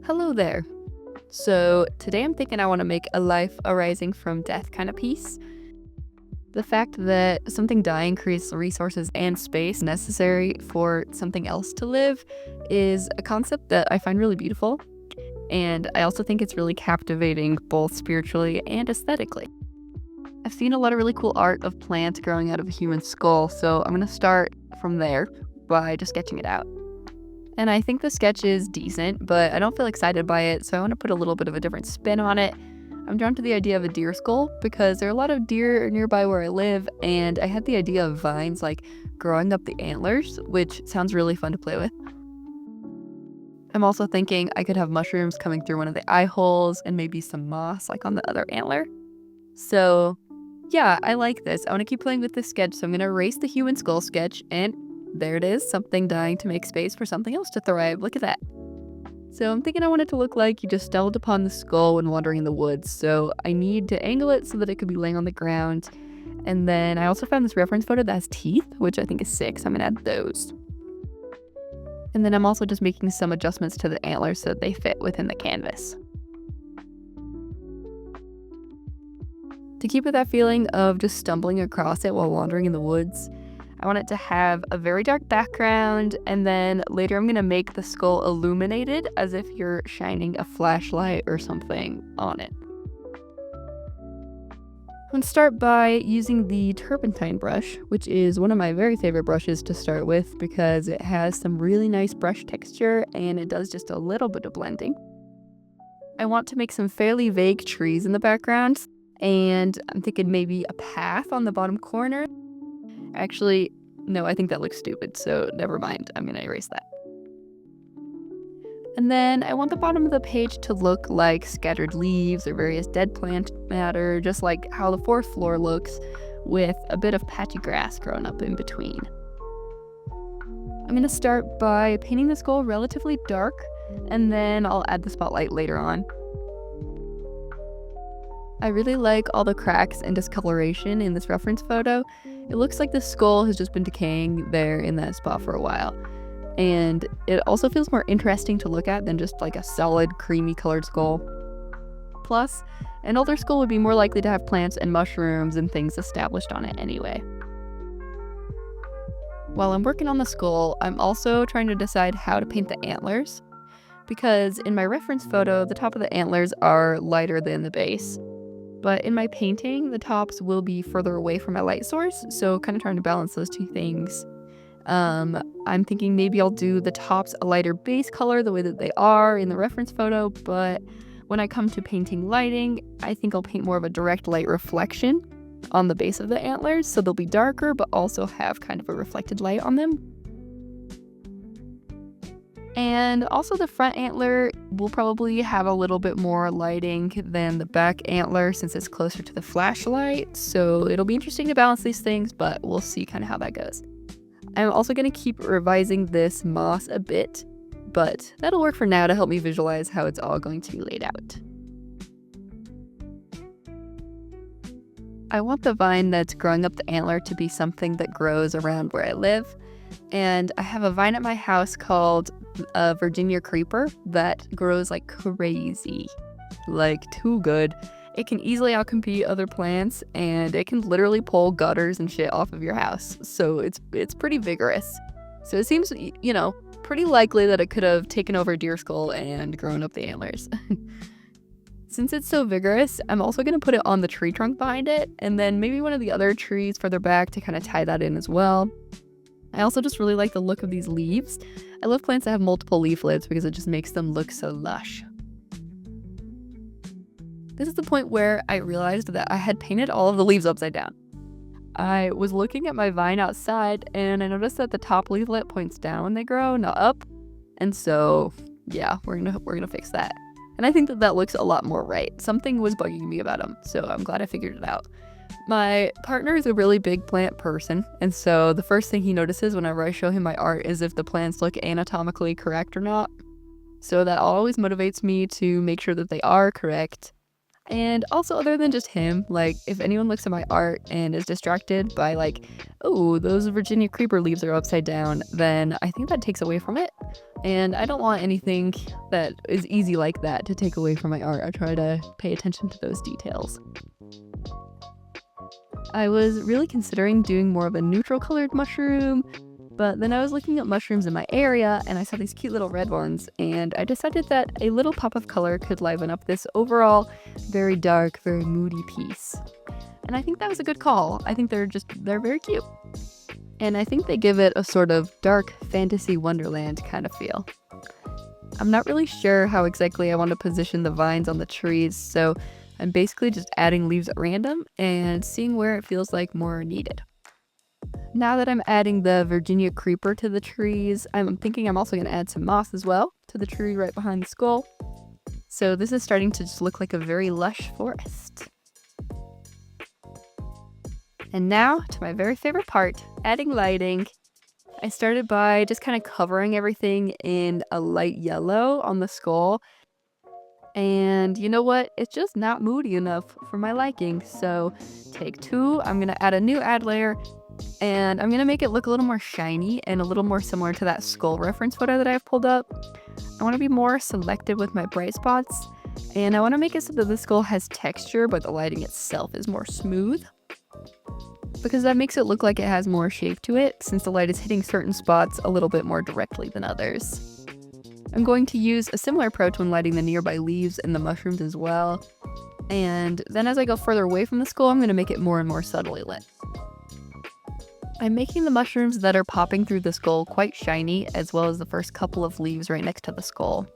Hello there. So, today I'm thinking I want to make a life arising from death kind of piece. The fact that something dying creates the resources and space necessary for something else to live is a concept that I find really beautiful. And I also think it's really captivating both spiritually and aesthetically. I've seen a lot of really cool art of plants growing out of a human skull, so I'm going to start from there by just sketching it out. And I think the sketch is decent, but I don't feel excited by it, so I want to put a little bit of a different spin on it. I'm drawn to the idea of a deer skull because there are a lot of deer nearby where I live, and I had the idea of vines like growing up the antlers, which sounds really fun to play with. I'm also thinking I could have mushrooms coming through one of the eye holes and maybe some moss like on the other antler. So yeah, I like this. I want to keep playing with this sketch, so I'm going to erase the human skull sketch, and there it is, something dying to make space for something else to thrive. Look at that. So I'm thinking I want it to look like you just stumbled upon the skull when wandering in the woods. So I need to angle it so that it could be laying on the ground. And then I also found this reference photo that has teeth, which I think is sick, so I'm going to add those. And then I'm also just making some adjustments to the antlers so that they fit within the canvas. To keep with that feeling of just stumbling across it while wandering in the woods, I want it to have a very dark background, and then later I'm going to make the skull illuminated as if you're shining a flashlight or something on it. I'm going to start by using the turpentine brush, which is one of my very favorite brushes to start with because it has some really nice brush texture and it does just a little bit of blending. I want to make some fairly vague trees in the background, and I'm thinking maybe a path on the bottom corner. Actually, no, I think that looks stupid, so never mind. I'm going to erase that. And then I want the bottom of the page to look like scattered leaves or various dead plant matter, just like how the fourth floor looks, with a bit of patchy grass growing up in between. I'm going to start by painting the skull relatively dark, and then I'll add the spotlight later on. I really like all the cracks and discoloration in this reference photo. It looks like the skull has just been decaying there in that spot for a while. And it also feels more interesting to look at than just like a solid creamy colored skull. Plus, an older skull would be more likely to have plants and mushrooms and things established on it anyway. While I'm working on the skull, I'm also trying to decide how to paint the antlers, because in my reference photo, the top of the antlers are lighter than the base. But in my painting, the tops will be further away from my light source, so kind of trying to balance those two things. I'm thinking maybe I'll do the tops a lighter base color the way that they are in the reference photo, but when I come to painting lighting, I think I'll paint more of a direct light reflection on the base of the antlers, so they'll be darker but also have kind of a reflected light on them. And also the front antler will probably have a little bit more lighting than the back antler since it's closer to the flashlight. So it'll be interesting to balance these things, but we'll see kind of how that goes. I'm also going to keep revising this moss a bit, but that'll work for now to help me visualize how it's all going to be laid out. I want the vine that's growing up the antler to be something that grows around where I live. And I have a vine at my house called a Virginia creeper that grows like crazy, like too good. It can easily outcompete other plants, and it can literally pull gutters and shit off of your house. So it's pretty vigorous. So it seems, pretty likely that it could have taken over a deer skull and grown up the antlers. Since it's so vigorous, I'm also going to put it on the tree trunk behind it, and then maybe one of the other trees further back to kind of tie that in as well. I also just really like the look of these leaves. I love plants that have multiple leaflets because it just makes them look so lush. This is the point where I realized that I had painted all of the leaves upside down. I was looking at my vine outside and I noticed that the top leaflet points down when they grow, not up. And so, yeah, we're gonna fix that. And I think that looks a lot more right. Something was bugging me about them, so I'm glad I figured it out. My partner is a really big plant person, and so the first thing he notices whenever I show him my art is if the plants look anatomically correct or not. So that always motivates me to make sure that they are correct. And also, other than just him, like, if anyone looks at my art and is distracted by, like, oh, those Virginia creeper leaves are upside down, then I think that takes away from it. And I don't want anything that is easy like that to take away from my art. I try to pay attention to those details. I was really considering doing more of a neutral colored mushroom, but then I was looking at mushrooms in my area and I saw these cute little red ones, and I decided that a little pop of color could liven up this overall very dark, very moody piece. And I think that was a good call. I think they're very cute. And I think they give it a sort of dark fantasy wonderland kind of feel. I'm not really sure how exactly I want to position the vines on the trees, so I'm basically just adding leaves at random and seeing where it feels like more needed. Now that I'm adding the Virginia creeper to the trees, I'm thinking I'm also going to add some moss as well to the tree right behind the skull. So this is starting to just look like a very lush forest. And now to my very favorite part, adding lighting. I started by just kind of covering everything in a light yellow on the skull. And you know what? It's just not moody enough for my liking. So take two, I'm going to add a new add layer, and I'm going to make it look a little more shiny and a little more similar to that skull reference photo that I've pulled up. I want to be more selective with my bright spots, and I want to make it so that the skull has texture, but the lighting itself is more smooth, because that makes it look like it has more shape to it, since the light is hitting certain spots a little bit more directly than others. I'm going to use a similar approach when lighting the nearby leaves and the mushrooms as well. And then as I go further away from the skull, I'm going to make it more and more subtly lit. I'm making the mushrooms that are popping through the skull quite shiny, as well as the first couple of leaves right next to the skull.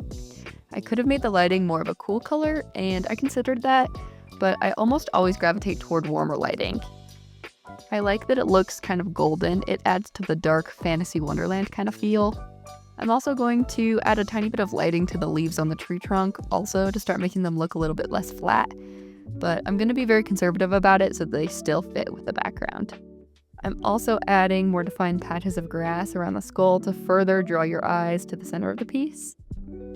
I could have made the lighting more of a cool color, and I considered that, but I almost always gravitate toward warmer lighting. I like that it looks kind of golden. It adds to the dark fantasy wonderland kind of feel. I'm also going to add a tiny bit of lighting to the leaves on the tree trunk also to start making them look a little bit less flat, but I'm going to be very conservative about it so they still fit with the background. I'm also adding more defined patches of grass around the skull to further draw your eyes to the center of the piece.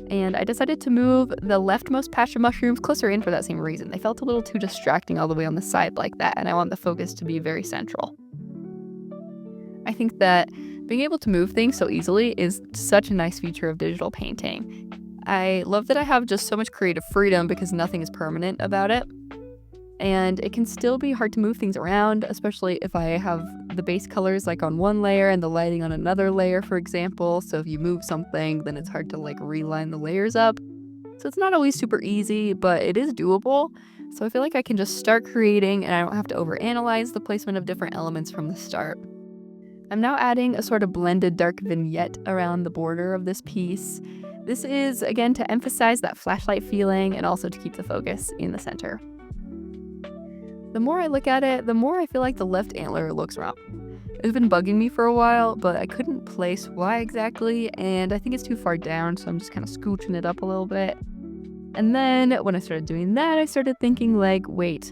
And I decided to move the leftmost patch of mushrooms closer in for that same reason. They felt a little too distracting all the way on the side like that, and I want the focus to be very central. I think that being able to move things so easily is such a nice feature of digital painting. I love that I have just so much creative freedom because nothing is permanent about it. And it can still be hard to move things around, especially if I have the base colors like on one layer and the lighting on another layer, for example. So if you move something, then it's hard to like reline the layers up. So it's not always super easy, but it is doable. So I feel like I can just start creating and I don't have to overanalyze the placement of different elements from the start. I'm now adding a sort of blended dark vignette around the border of this piece. This is, again, to emphasize that flashlight feeling and also to keep the focus in the center. The more I look at it, the more I feel like the left antler looks wrong. It's been bugging me for a while, but I couldn't place why exactly, and I think it's too far down, so I'm just kind of scooching it up a little bit. And then when I started doing that, I started thinking like, wait,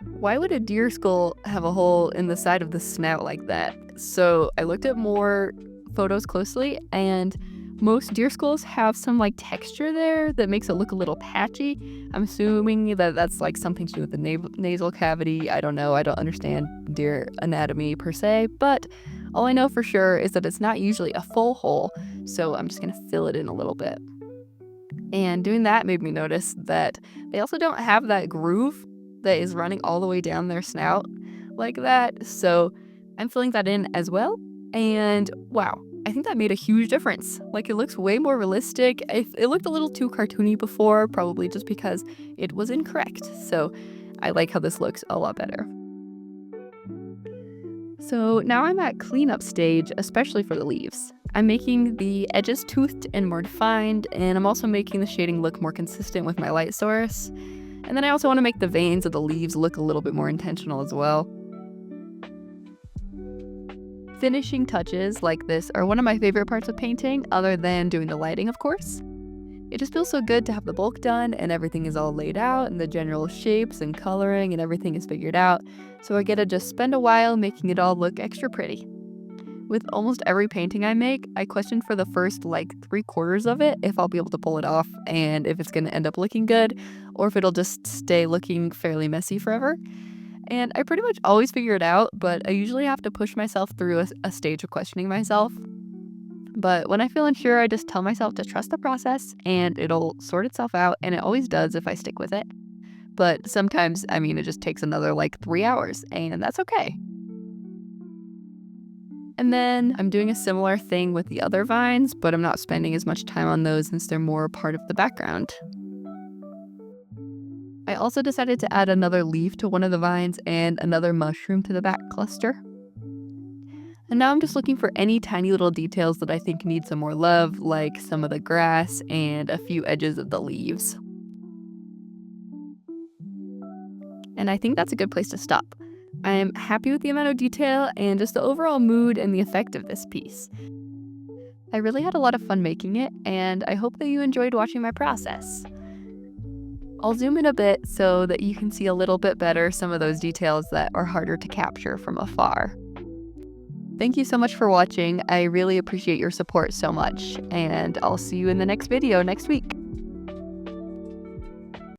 why would a deer skull have a hole in the side of the snout like that? So I looked at more photos closely, and most deer skulls have some like texture there that makes it look a little patchy. I'm assuming that that's like something to do with the nasal cavity. I don't know. I don't understand deer anatomy per se, but all I know for sure is that it's not usually a full hole, so I'm just going to fill it in a little bit. And doing that made me notice that they also don't have that groove that is running all the way down their snout like that, so I'm filling that in as well, and wow, I think that made a huge difference. Like, it looks way more realistic. It looked a little too cartoony before, probably just because it was incorrect, so I like how this looks a lot better. So now I'm at cleanup stage, especially for the leaves. I'm making the edges toothed and more defined, and I'm also making the shading look more consistent with my light source. And then I also want to make the veins of the leaves look a little bit more intentional as well. Finishing touches like this are one of my favorite parts of painting, other than doing the lighting, of course. It just feels so good to have the bulk done and everything is all laid out and the general shapes and coloring and everything is figured out, so I get to just spend a while making it all look extra pretty. With almost every painting I make, I question for the first like 3/4 of it if I'll be able to pull it off and if it's going to end up looking good or if it'll just stay looking fairly messy forever. And I pretty much always figure it out, but I usually have to push myself through a stage of questioning myself. But when I feel unsure, I just tell myself to trust the process and it'll sort itself out, and it always does if I stick with it. But sometimes, it just takes another like 3 hours, and that's okay. And then I'm doing a similar thing with the other vines, but I'm not spending as much time on those since they're more part of the background. I also decided to add another leaf to one of the vines and another mushroom to the back cluster. And now I'm just looking for any tiny little details that I think need some more love, like some of the grass and a few edges of the leaves. And I think that's a good place to stop. I am happy with the amount of detail and just the overall mood and the effect of this piece. I really had a lot of fun making it, and I hope that you enjoyed watching my process. I'll zoom in a bit so that you can see a little bit better some of those details that are harder to capture from afar. Thank you so much for watching. I really appreciate your support so much, and I'll see you in the next video next week.